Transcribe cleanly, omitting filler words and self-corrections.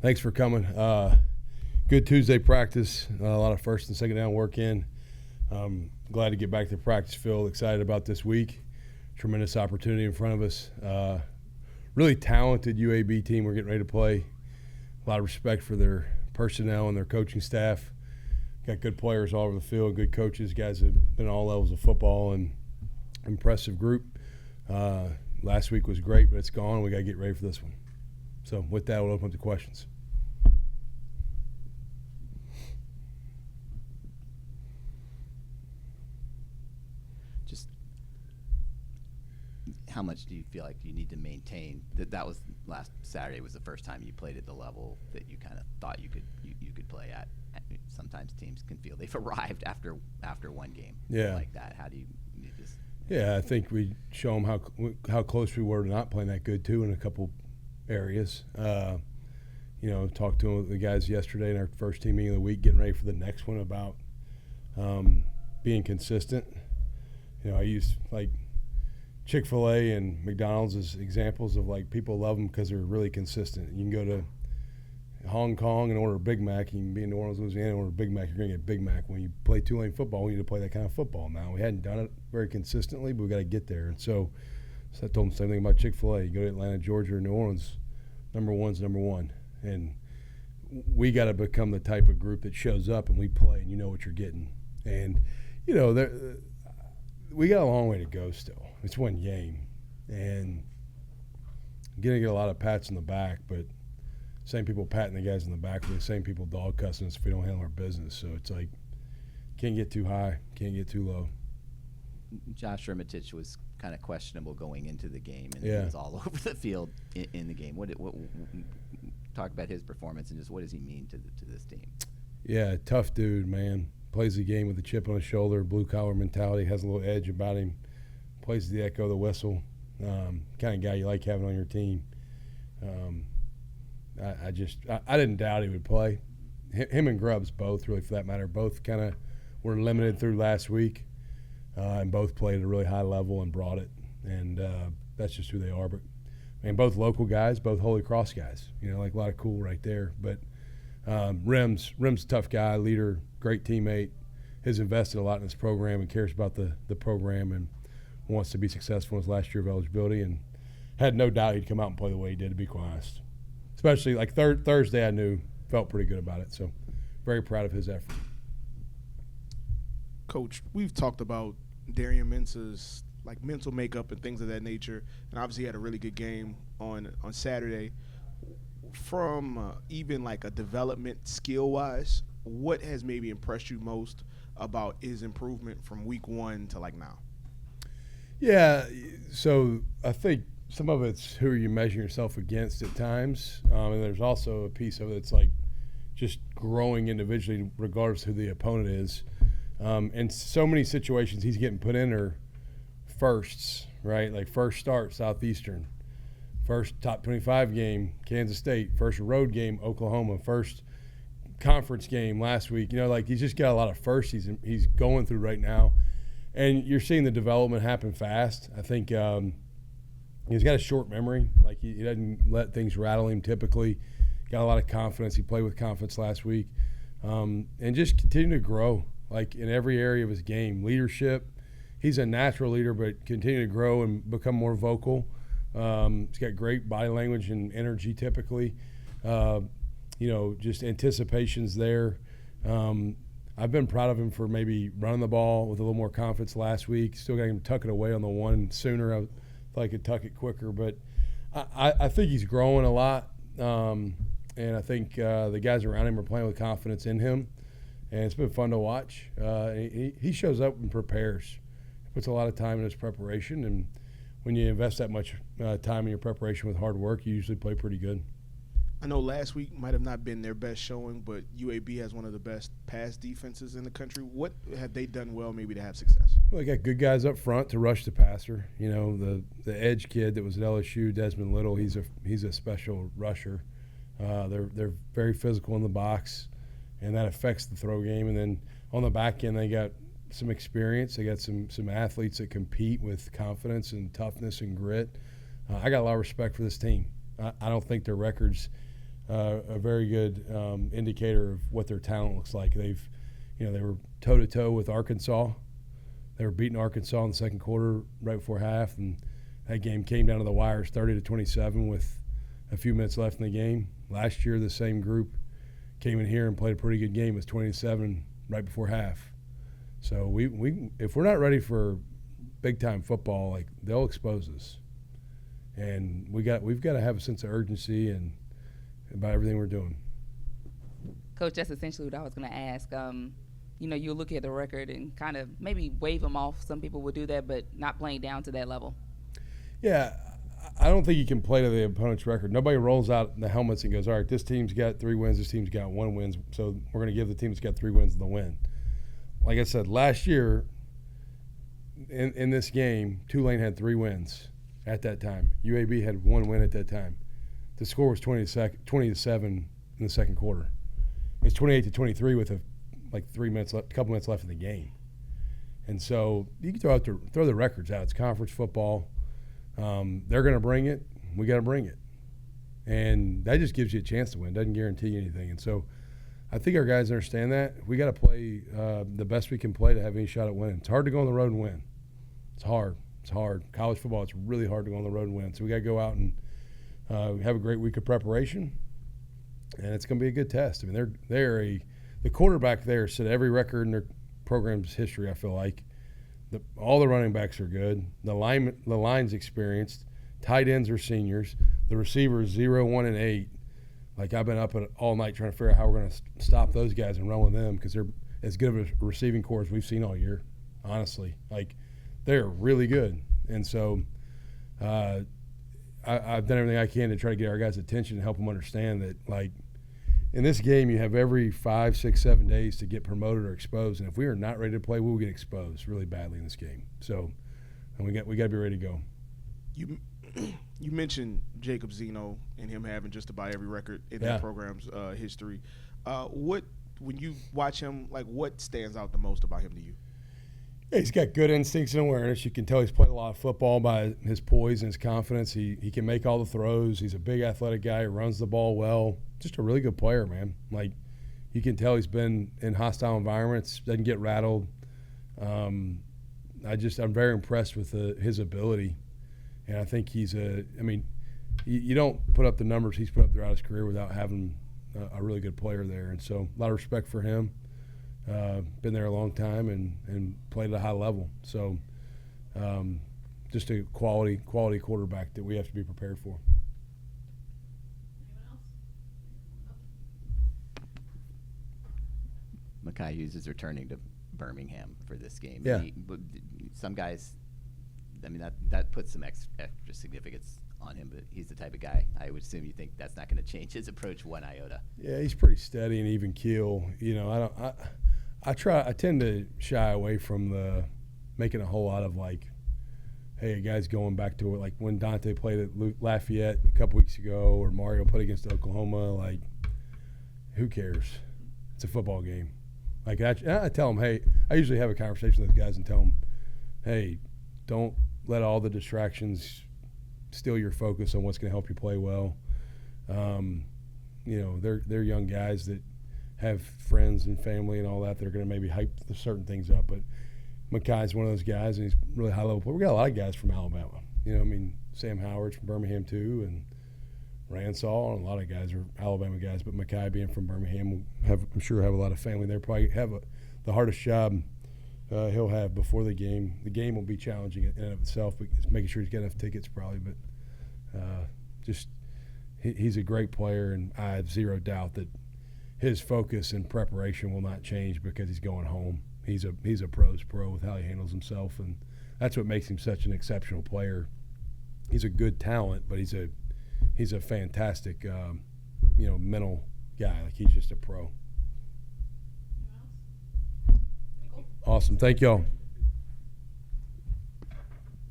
Thanks for coming. Good Tuesday practice. A lot of first and second down work in. Glad to get back to the practice field. Excited about this week. Tremendous opportunity in front of us. Really talented UAB team we're getting ready to play. A lot of respect for their personnel and their coaching staff. Got good players all over the field, good coaches, guys that have been all levels of football, and impressive group. Last week was great, but it's gone. We got to get ready for this one. So with that, we'll open up to questions. Just how much do you feel like you need to maintain? That was last Saturday was the first time you played at the level that you kind of thought you could play at. Sometimes teams can feel they've arrived after one game like that. How do you just? Yeah, I think we show them how close we were to not playing that good too in a couple areas. Talked to the guys yesterday in our first team meeting of the week, getting ready for the next one, about being consistent. I use like Chick-fil-A and McDonald's as examples of like people love them because they're really consistent. You can go to Hong Kong and order a Big Mac. You can be in New Orleans, Louisiana, and order a Big Mac. You're going to get a Big Mac. When you play Tulane football, we need to play that kind of football now. We hadn't done it very consistently, but we got to get there. And so I told them the same thing about Chick-fil-A. You go to Atlanta, Georgia, or New Orleans, number one's number one. And we got to become the type of group that shows up and we play and you know what you're getting. And, we got a long way to go still. It's one game. And I'm going to get a lot of pats in the back, but same people patting the guys in the back, the same people dog cussing us if we don't handle our business. So it's like, can't get too high, can't get too low. Josh Hermitage was kind of questionable going into the game, and he was all over the field in the game. What talk about his performance and just what does he mean to this team? Yeah, tough dude, man. Plays the game with a chip on his shoulder, blue-collar mentality, has a little edge about him, plays the echo, the whistle, kind of guy you like having on your team. I didn't doubt he would play. Him and Grubbs both, really, for that matter, both kind of were limited through last week, and both played at a really high level and brought it. And that's just who they are. But both local guys, both Holy Cross guys. Like a lot of cool right there. But Rim's a tough guy, leader, great teammate. Has invested a lot in this program and cares about the program and wants to be successful in his last year of eligibility. And had no doubt he'd come out and play the way he did, to be quite honest. Especially like Thursday, I knew, felt pretty good about it. So very proud of his effort. Coach, we've talked about Darian Mensah's like mental makeup and things of that nature, and obviously he had a really good game on Saturday. From even like a development skill-wise, what has maybe impressed you most about his improvement from week one to like now? Yeah, so I think some of it's who you measure yourself against at times, and there's also a piece of it that's like just growing individually regardless of who the opponent is. And so many situations he's getting put in are firsts, right? Like first start, Southeastern. First top 25 game, Kansas State. First road game, Oklahoma. First conference game last week. Like he's just got a lot of firsts he's going through right now. And you're seeing the development happen fast. I think he's got a short memory. Like he doesn't let things rattle him typically. Got a lot of confidence. He played with confidence last week. And just continue to grow, like in every area of his game. Leadership. He's a natural leader, but continue to grow and become more vocal. He's got great body language and energy typically. Just anticipation's there. I've been proud of him for maybe running the ball with a little more confidence last week. Still got him tuck it away on the one sooner. I thought I could tuck it quicker. But I think he's growing a lot. And I think the guys around him are playing with confidence in him. And it's been fun to watch. He shows up and prepares. He puts a lot of time in his preparation. And when you invest that much time in your preparation with hard work, you usually play pretty good. I know last week might have not been their best showing, but UAB has one of the best pass defenses in the country. What have they done well maybe to have success? Well, they got good guys up front to rush the passer. The edge kid that was at LSU, Desmond Little, he's a special rusher. They're very physical in the box, and that affects the throw game. And then on the back end, they got some experience. They got some athletes that compete with confidence and toughness and grit. I got a lot of respect for this team. I don't think their record's a very good indicator of what their talent looks like. They were toe to toe with Arkansas. They were beating Arkansas in the second quarter right before half, and that game came down to the wires, 30-27, with a few minutes left in the game. Last year, the same group came in here and played a pretty good game. It was 20-7 right before half. So we if we're not ready for big time football, like, they'll expose us, and we've got to have a sense of urgency and about everything we're doing. Coach, that's essentially what I was going to ask. You look at the record and kind of maybe wave them off. Some people would do that, but not playing down to that level. Yeah, I don't think you can play to the opponent's record. Nobody rolls out the helmets and goes, all right, this team's got 3 wins, this team's got 1 win, so we're going to give the team that's got 3 wins the win. Like I said, last year in this game, Tulane had 3 wins at that time. UAB had 1 win at that time. The score was 20-7 in the second quarter. It's 28-23 with a couple minutes left in the game. And so you can throw the records out. It's conference football. They're going to bring it. We got to bring it. And that just gives you a chance to win. Doesn't guarantee you anything. And so I think our guys understand that. We got to play the best we can play to have any shot at winning. It's hard to go on the road and win. It's hard. It's hard. College football, it's really hard to go on the road and win. So we got to go out and have a great week of preparation, and it's going to be a good test. I mean, the quarterback there set every record in their program's history, I feel like. All the running backs are good. The line's experienced. Tight ends are seniors. The receivers 0, 1, and 8. Like, I've been up all night trying to figure out how we're going to stop those guys and run with them, because they're as good of a receiving corps as we've seen all year, honestly. Like, they're really good. And so I've done everything I can to try to get our guys' attention and help them understand that, like, in this game you have every 5, 6, 7 days to get promoted or exposed. And if we are not ready to play, we will get exposed really badly in this game. So and we got to be ready to go. You mentioned Jacob Zeno and him having just about every record in that program's history. When you watch him, like, what stands out the most about him to you? Yeah, he's got good instincts and awareness. You can tell he's played a lot of football by his poise and his confidence. He can make all the throws. He's a big athletic guy who runs the ball well. Just a really good player, man. Like, you can tell he's been in hostile environments, doesn't get rattled. I'm very impressed with his ability. And I think you don't put up the numbers he's put up throughout his career without having a really good player there. And so a lot of respect for him. Been there a long time and played at a high level. So just a quality quarterback that we have to be prepared for. Mekhi Hughes is returning to Birmingham for this game. Yeah. Some guys, that puts some extra significance on him, but he's the type of guy, I would assume you think that's not going to change his approach one iota. Yeah, he's pretty steady and even keel. I tend to shy away from making a whole lot of, like, hey, a guy's going back to it. Like when Dante played at Lafayette a couple weeks ago, or Mario played against Oklahoma, like, who cares? It's a football game. Like, I tell them, hey, I usually have a conversation with those guys and tell them, hey, don't let all the distractions steal your focus on what's going to help you play well. They're young guys that have friends and family and all that are going to maybe hype certain things up. But Mekhi's one of those guys, and he's really high-level player. We got a lot of guys from Alabama. Sam Howard's from Birmingham too, and Ransall, and a lot of guys are Alabama guys. But Mekhi being from Birmingham, I'm sure have a lot of family there. Probably have the hardest job he'll have before the game. The game will be challenging in and of itself, but it's making sure he's got enough tickets probably. But he's a great player, and I have zero doubt that his focus and preparation will not change because he's going home. He's a pro's pro with how he handles himself, and that's what makes him such an exceptional player. He's a good talent, but he's a fantastic mental guy. Like, he's just a pro. Awesome. Thank y'all.